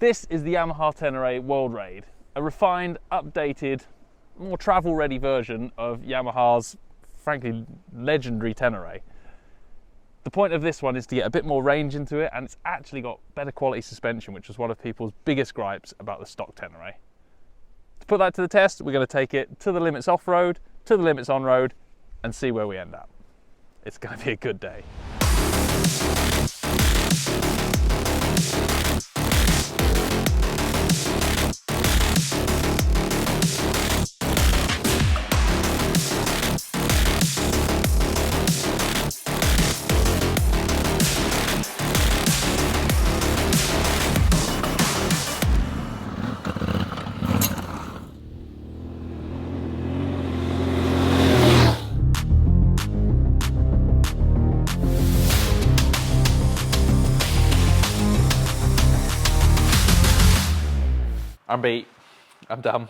This is the Yamaha Tenere World Raid, a refined, updated, more travel-ready version of Yamaha's, frankly, legendary Tenere. The point of this one is to get a bit more range into it, and it's actually got better quality suspension, which was one of people's biggest gripes about the stock Tenere. To put that to the test, we're going to take it to the limits off-road, to the limits on-road, and see where we end up. It's going to be a good day. I'm beat, I'm done,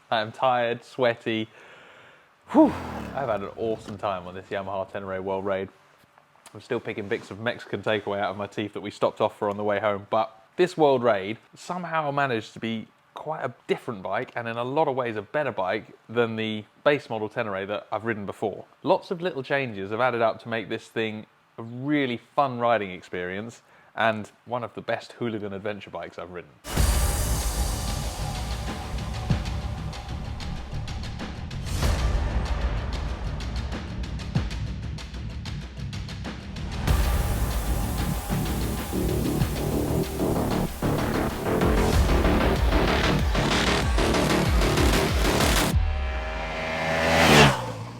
I am tired, sweaty. Whew. I've had an awesome time on this Yamaha Tenere World Raid. I'm still picking bits of Mexican takeaway out of my teeth that we stopped off for on the way home, but this World Raid somehow managed to be quite a different bike, and in a lot of ways a better bike than the base model Tenere that I've ridden before. Lots of little changes have added up to make this thing a really fun riding experience, and one of the best hooligan adventure bikes I've ridden.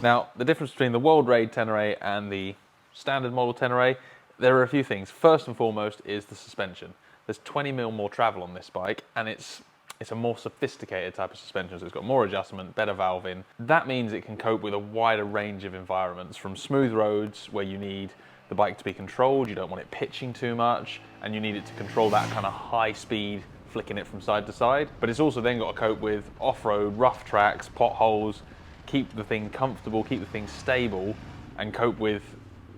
Now, the difference between the World Raid Tenere and the standard model Tenere, there are a few things. First and foremost is the suspension. There's 20mm more travel on this bike, and it's a more sophisticated type of suspension, so it's got more adjustment, better valving. That means it can cope with a wider range of environments, from smooth roads where you need the bike to be controlled, you don't want it pitching too much, and you need it to control that kind of high speed, flicking it from side to side. But it's also then got to cope with off-road, rough tracks, potholes, keep the thing comfortable, keep the thing stable, and cope with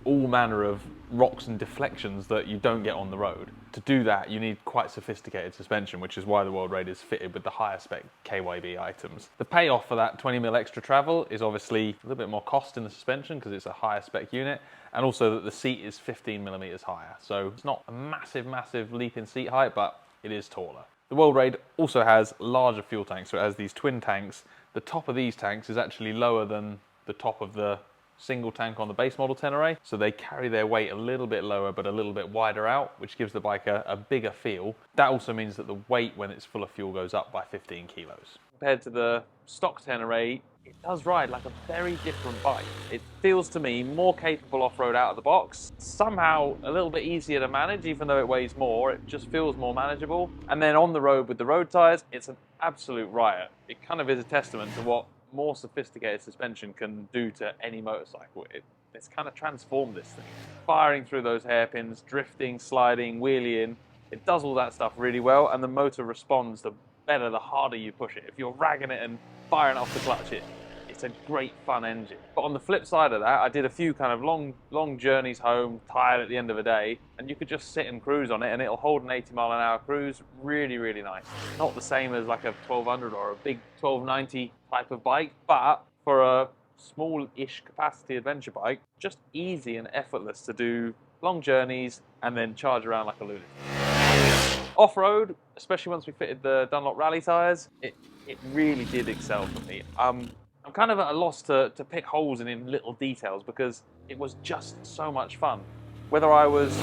all manner of rocks and deflections that you don't get on the road. To do that, you need quite sophisticated suspension, which is why the World Raid is fitted with the higher spec KYB items. The payoff for that 20mm extra travel is obviously a little bit more cost in the suspension because it's a higher spec unit, and also that the seat is 15mm higher. So it's not a massive leap in seat height, but it is taller. The World Raid also has larger fuel tanks, so it has these twin tanks. The top of these tanks is actually lower than the top of the single tank on the base model Tenere, so they carry their weight a little bit lower but a little bit wider out, which gives the bike a bigger feel. That also means that the weight when it's full of fuel goes up by 15 kilos. Compared to the stock Tenere, it does ride like a very different bike. It feels to me more capable off-road out of the box, somehow a little bit easier to manage even though it weighs more, it just feels more manageable. And then on the road with the road tyres, it's an absolute riot. It kind of is a testament to what more sophisticated suspension can do to any motorcycle. It's kind of transformed this thing. Firing through those hairpins, drifting, sliding, wheeling, it does all that stuff really well, and the motor responds the better the harder you push it. If you're ragging it and firing off the clutch, it's a great fun engine. But on the flip side of that, I did a few kind of long journeys home, tired at the end of the day, and you could just sit and cruise on it and it'll hold an 80-mile-an-hour cruise really nice. Not the same as like a 1200 or a big 1290 type of bike, but for a small-ish capacity adventure bike, just easy and effortless to do long journeys and then charge around like a lunatic. Off-road, especially once we fitted the Dunlop rally tyres, it really did excel for me. I'm kind of at a loss to pick holes in little details because it was just so much fun. Whether I was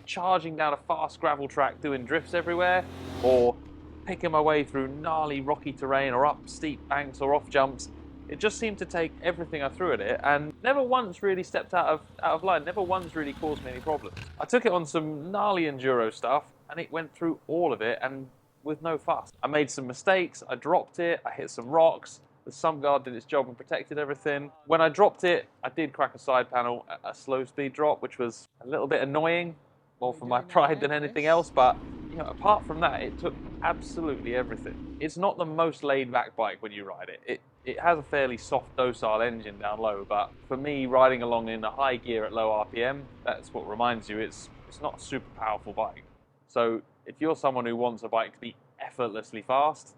charging down a fast gravel track doing drifts everywhere, or picking my way through gnarly rocky terrain or up steep banks or off jumps, it just seemed to take everything I threw at it and never once really stepped out of line, never once really caused me any problems. I took it on some gnarly enduro stuff and it went through all of it and with no fuss. I made some mistakes, I dropped it, I hit some rocks, the sum guard did its job and protected everything. When I dropped it, I did crack a side panel at a slow speed drop, which was a little bit annoying, more for my pride than anything else, but you know, apart from that, it took absolutely everything. It's not the most laid back bike when you ride it. It has a fairly soft, docile engine down low, but for me, riding along in a high gear at low RPM, that's what reminds you it's not a super powerful bike. So if you're someone who wants a bike to be effortlessly fast,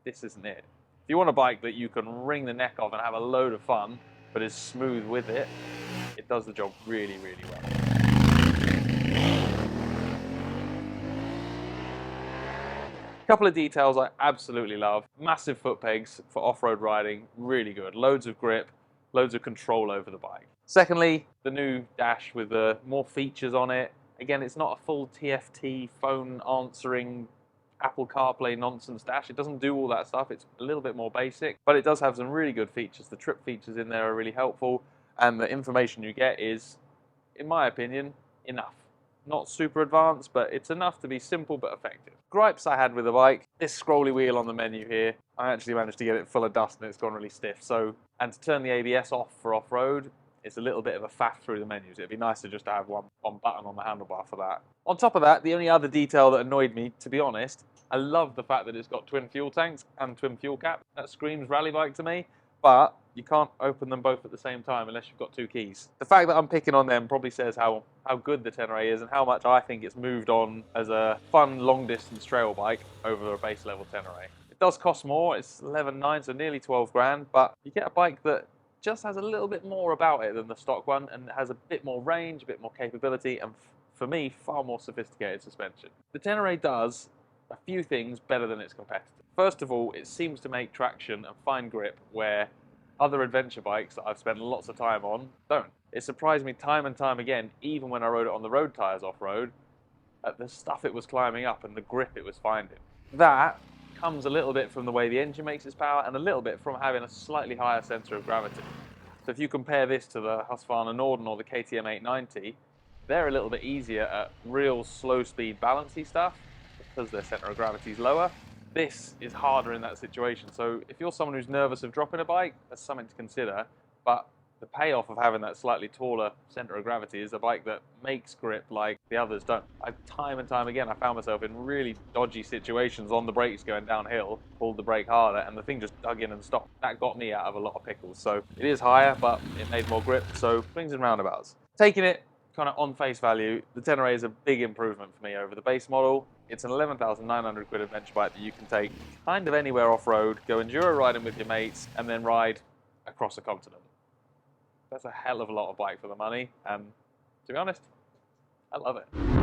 this isn't it. If you want a bike that you can wring the neck of and have a load of fun, but is smooth with it, it does the job really, really well. Couple of details I absolutely love. Massive foot pegs for off-road riding, really good. Loads of grip, loads of control over the bike. Secondly, the new dash with more features on it. Again, it's not a full TFT phone answering Apple CarPlay nonsense dash. It doesn't do all that stuff. It's a little bit more basic, but it does have some really good features. The trip features in there are really helpful, and the information you get is, in my opinion, enough. Not super advanced, but it's enough to be simple but effective. Gripes I had with the bike, this scrolly wheel on the menu here, I actually managed to get it full of dust and it's gone really stiff. And to turn the ABS off for off-road, it's a little bit of a faff through the menus. It'd be nicer just to have one button on the handlebar for that. On top of that, the only other detail that annoyed me, to be honest, I love the fact that it's got twin fuel tanks and twin fuel cap. That screams rally bike to me, but you can't open them both at the same time unless you've got two keys. The fact that I'm picking on them probably says how good the Tenere is and how much I think it's moved on as a fun long-distance trail bike over a base level Tenere. It does cost more, it's 11.9, so nearly 12 grand, but you get a bike that just has a little bit more about it than the stock one and has a bit more range, a bit more capability, and for me, far more sophisticated suspension. The Tenere does a few things better than its competitors. First of all, it seems to make traction and fine grip where other adventure bikes that I've spent lots of time on don't. It surprised me time and time again, even when I rode it on the road tyres off-road, at the stuff it was climbing up and the grip it was finding. That comes a little bit from the way the engine makes its power and a little bit from having a slightly higher centre of gravity. So if you compare this to the Husqvarna Norden or the KTM 890, they're a little bit easier at real slow speed balancy stuff because their centre of gravity is lower. This is harder in that situation. So if you're someone who's nervous of dropping a bike, that's something to consider. But the payoff of having that slightly taller centre of gravity is a bike that makes grip like the others don't. Time and time again, I found myself in really dodgy situations on the brakes going downhill, pulled the brake harder, and the thing just dug in and stopped. That got me out of a lot of pickles. So it is higher, but it made more grip. So swings and roundabouts. Taking it kind of on face value, the Tenere is a big improvement for me over the base model. It's an 11,900 quid adventure bike that you can take kind of anywhere off-road, go enduro riding with your mates, and then ride across a continent. That's a hell of a lot of bike for the money, and to be honest, I love it.